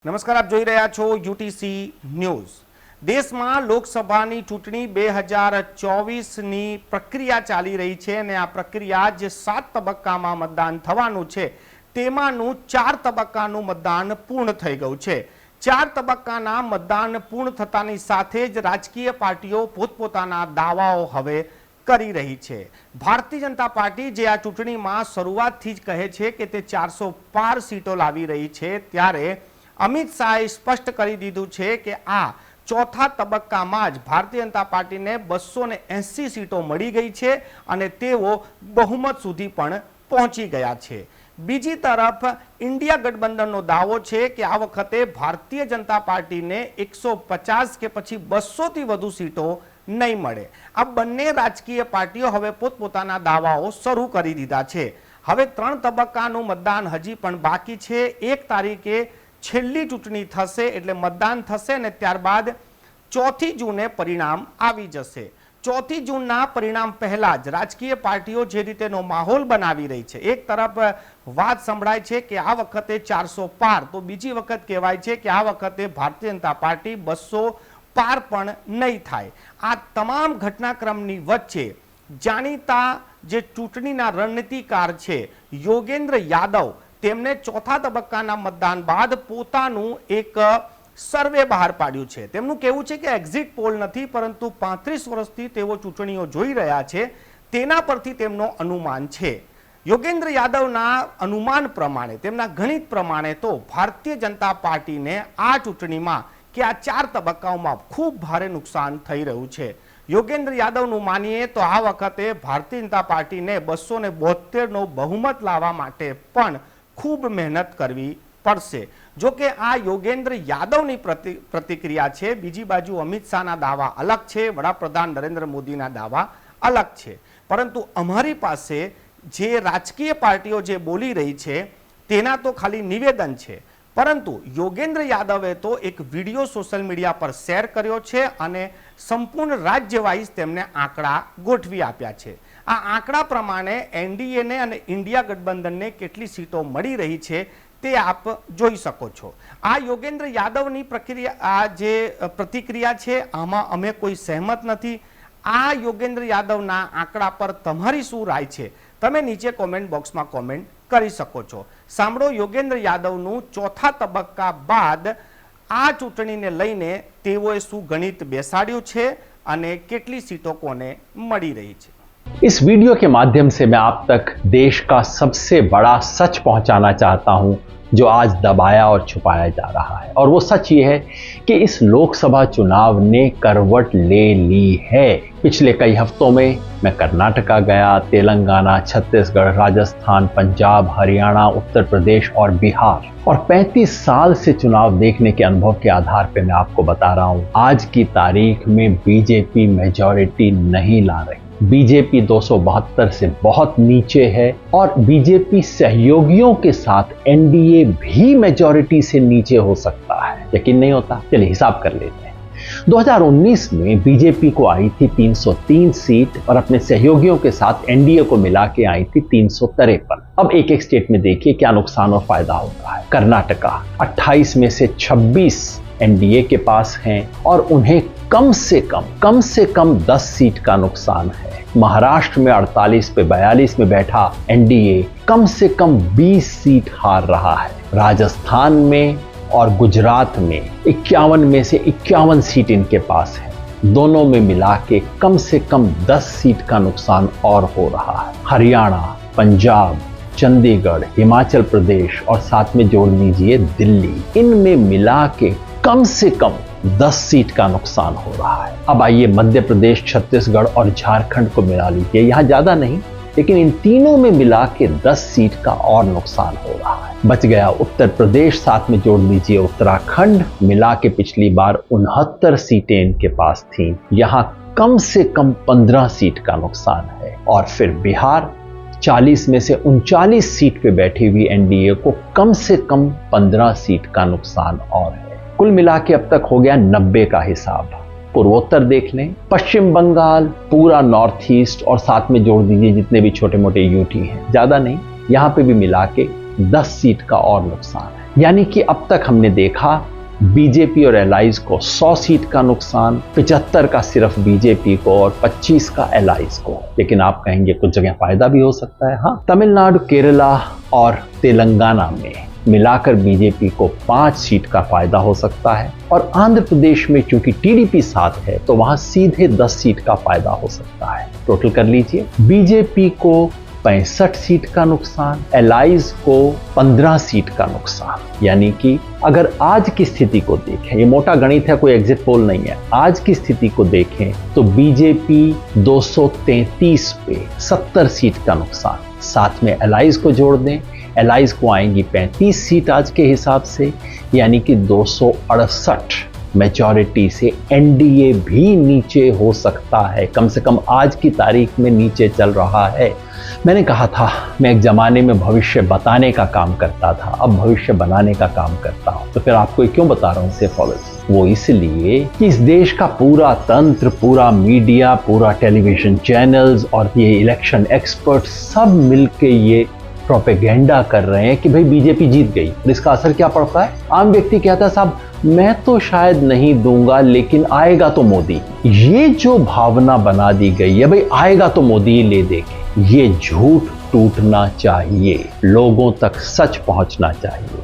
નમસ્કાર, આપ જોઈ રહ્યા છો યુટીસી ન્યૂઝ। દેશમાં લોકસભાની ચૂંટણી 2024ની પ્રક્રિયા ચાલી રહી છે અને આ પ્રક્રિયા જે 7 તબક્કામાં મતદાન થવાનું છે તેમાંનું 4 તબક્કાનું મતદાન પૂર્ણ થઈ ગયું છે। 4 તબક્કાના મતદાન પૂર્ણ થતાની સાથે જ રાજકીય પાર્ટીઓ પોતપોતાના દાવાઓ હવે કરી રહી છે। ભારતીય જનતા પાર્ટી જે આ ચૂંટણીમાં શરૂઆતથી જ કહે છે કે તે 400 પાર સીટો લાવી રહી છે, ત્યારે અમિત શાહે સ્પષ્ટ કરી દીધું છે કે આ ચોથા તબક્કામાં જ ભારતીય જનતા પાર્ટીને 280 સીટો મળી ગઈ છે અને તેઓ બહુમત સુધી પણ પહોંચી ગયા છે। બીજી તરફ ઇન્ડિયા ગઠબંધનનો દાવો છે કે આ વખતે ભારતીય જનતા પાર્ટીને 150 કે પછી 200થી વધુ સીટો નહીં મળે। આ બંને રાજકીય પાર્ટીઓ હવે પોતપોતાના દાવાઓ શરૂ કરી દીધા છે। હવે 3 તબક્કાનું મતદાન હજી પણ બાકી છે। 1 તારીખે છેલ્લી ચૂંટણી થશે એટલે મતદાન થશે અને ત્યારબાદ 4 જૂને પરિણામ આવી જશે। 4 જૂનના પરિણામ પહેલા જ રાજકીય પાર્ટીઓ જે રીતેનો માહોલ બનાવી રહી છે, એક તરફ વાત સંભળાય છે કે આ વખતે 400 પાર, તો બીજી વખત કહેવાય છે કે આ વખતે ભારતીય જનતા પાર્ટી 200 પાર પણ નહીં થાય। આ તમામ ઘટનાક્રમની વચ્ચે જાણીતા જે ચૂંટણીના રણનીતિકાર છે યોગેન્દ્ર યાદવ, તેમણે ચોથા તબક્કાના મતદાન બાદ પોતાનું એક સર્વે બહાર પાડ્યું છે। તેમનું કહેવું છે કે એક્ઝિટ પોલ નથી, પરંતુ 35 વર્ષથી તેઓ ચૂંટણીઓ જોઈ રહ્યા છે, તેના પરથી તેમનો અનુમાન છે। યોગેન્દ્ર યાદવના અનુમાન પ્રમાણે, તેમના ગણિત પ્રમાણે તો ભારતીય જનતા પાર્ટીને આ ચૂંટણીમાં કે આ 4 તબક્કાઓમાં ખૂબ ભારે નુકસાન થઈ રહ્યું છે। યોગેન્દ્ર યાદવનું માનીએ તો આ વખતે ભારતીય જનતા પાર્ટીને 272નો બહુમત લાવવા માટે પણ ખૂબ મહેનત કરવી પડશે। જો કે આ યોગેન્દ્ર યાદવની પ્રતિક્રિયા છે। બીજી બાજુ અમિત શાહના દાવા અલગ છે, વડાપ્રધાન નરેન્દ્ર મોદીના દાવા અલગ છે, પરંતુ અમારી પાસે જે રાજકીય પાર્ટીઓ જે બોલી રહી છે તેના તો ખાલી નિવેદન છે, પરંતુ યોગેન્દ્ર યાદવે તો એક વિડીયો સોશિયલ મીડિયા પર શેર કર્યો છે અને સંપૂર્ણ રાજ્ય વાઇઝ તેમને આંકડા ગોઠવી આપ્યા છે। આ આંકડા પ્રમાણે એનડીએને અને ઇન્ડિયા ગઠબંધનને કેટલી સીટો મળી રહી છે તે આપ જોઈ શકો છો। આ યોગેન્દ્ર યાદવની પ્રતિક્રિયા છે, આમાં અમે કોઈ સહેમત નથી। આ યોગેન્દ્ર યાદવના આંકડા પર તમારી શું રાય છે તમે નીચે કોમેન્ટ બોક્સમાં કોમેન્ટ કરી શકો છો। સાંભળો યોગેન્દ્ર યાદવનું ચોથા તબક્કા બાદ આ ચૂંટણીને લઈને તેઓએ શું ગણિત બેસાડ્યું છે અને કેટલી સીટો કોને મળી રહી છે। इस वीडियो के माध्यम से मैं आप तक देश का सबसे बड़ा सच पहुंचाना चाहता हूं जो आज दबाया और छुपाया जा रहा है, और वो सच ये है कि इस लोकसभा चुनाव ने करवट ले ली है। पिछले कई हफ्तों में मैं कर्नाटका गया, तेलंगाना, छत्तीसगढ़, राजस्थान, पंजाब, हरियाणा, उत्तर प्रदेश और बिहार, और 35 साल से चुनाव देखने के अनुभव के आधार पर मैं आपको बता रहा हूं, आज की तारीख में बीजेपी मेजॉरिटी नहीं ला रही। बीजेपी 272 से बहुत नीचे है और बीजेपी सहयोगियों के साथ एनडीए भी मेजॉरिटी से नीचे हो सकता है। यकीन नहीं होता? चलिए हिसाब कर लेते हैं। 2019 में बीजेपी को आई थी 303 सीट और अपने सहयोगियों के साथ एनडीए को मिला के आई थी 353। अब एक एक स्टेट में देखिए क्या नुकसान और फायदा होता है। कर्नाटका 28 में से 26 एनडीए के पास हैं और उन्हें कम से कम 10 सीट का नुकसान है। महाराष्ट्र में 48 पे 42 में बैठा एनडीए कम से कम 20 सीट हार रहा है। राजस्थान में और गुजरात में 51 में से 51 सीट इनके पास है। दोनों में मिला के कम से कम 10 सीट का नुकसान और हो रहा है। हरियाणा, पंजाब, चंडीगढ़, हिमाचल प्रदेश और साथ में जोड़ लीजिए दिल्ली, इनमें मिला के कम से कम 10 सीट का नुकसान हो रहा है। अब आइए मध्य प्रदेश, छत्तीसगढ़ और झारखंड को मिला लीजिए, यहां ज्यादा नहीं लेकिन इन तीनों में मिला के 10 सीट का और नुकसान हो रहा है। बच गया उत्तर प्रदेश, साथ में जोड़ लीजिए उत्तराखंड, मिला के पिछली बार 69 सीटें इनके पास थीं, यहां कम से कम 15 सीट का नुकसान है। और फिर बिहार 40 में से 39 सीट पे बैठी हुई एनडीए को कम से कम 15 सीट का नुकसान और है। कुल मिला के अब तक हो गया 90 का हिसाब। पूर्वोत्तर देख लें, पश्चिम बंगाल, पूरा नॉर्थ ईस्ट और साथ में जोड़ दीजिए जितने भी छोटे मोटे यूटी हैं, ज्यादा नहीं, यहां पे भी मिला के 10 सीट का और नुकसान है। यानी कि अब तक हमने देखा बीजेपी और एलाइज को 100 सीट का नुकसान, 75 का सिर्फ बीजेपी को और 25 का एलाइज को। लेकिन आप कहेंगे कुछ जगह फायदा भी हो सकता है। हाँ, तमिलनाडु, केरला और तेलंगाना में मिलाकर बीजेपी को 5 सीट का फायदा हो सकता है और आंध्र प्रदेश में चूंकि टीडीपी साथ है तो वहां सीधे 10 सीट का फायदा हो सकता है। टोटल कर लीजिए, बीजेपी को 65 सीट का नुकसान, एलाइज को 15 सीट का नुकसान। यानी कि अगर आज की स्थिति को देखें, ये मोटा गणित है, कोई एग्जिट पोल नहीं है, आज की स्थिति को देखें तो बीजेपी 233 पे 70 सीट का नुकसान, साथ में एलाइज को जोड़ दें, एलाइज को आएंगी 35 सीट आज के हिसाब से, यानी कि 268 मेजॉरिटी से एनडीए भी नीचे हो सकता है। कम से कम आज की तारीख में नीचे चल रहा है। मैंने कहा था मैं एक जमाने में भविष्य बताने का काम करता था, अब भविष्य बनाने का काम करता हूं। तो फिर आपको क्यों बता रहा हूं सेफोलॉजी? वो इसलिए कि इस देश का पूरा तंत्र, पूरा मीडिया, पूरा टेलीविजन चैनल्स और ये इलेक्शन एक्सपर्ट सब मिलके ये प्रोपेगेंडा कर रहे हैं कि भाई बीजेपी जीत गई। और इसका असर क्या पड़ता है? आम व्यक्ति कहता है साहब मैं तो शायद नहीं दूंगा लेकिन आएगा तो मोदी। ये जो भावना बना दी गई है भाई आएगा तो मोदी ही ले देंगे, ये झूठ टूटना चाहिए, लोगों तक सच पहुंचना चाहिए।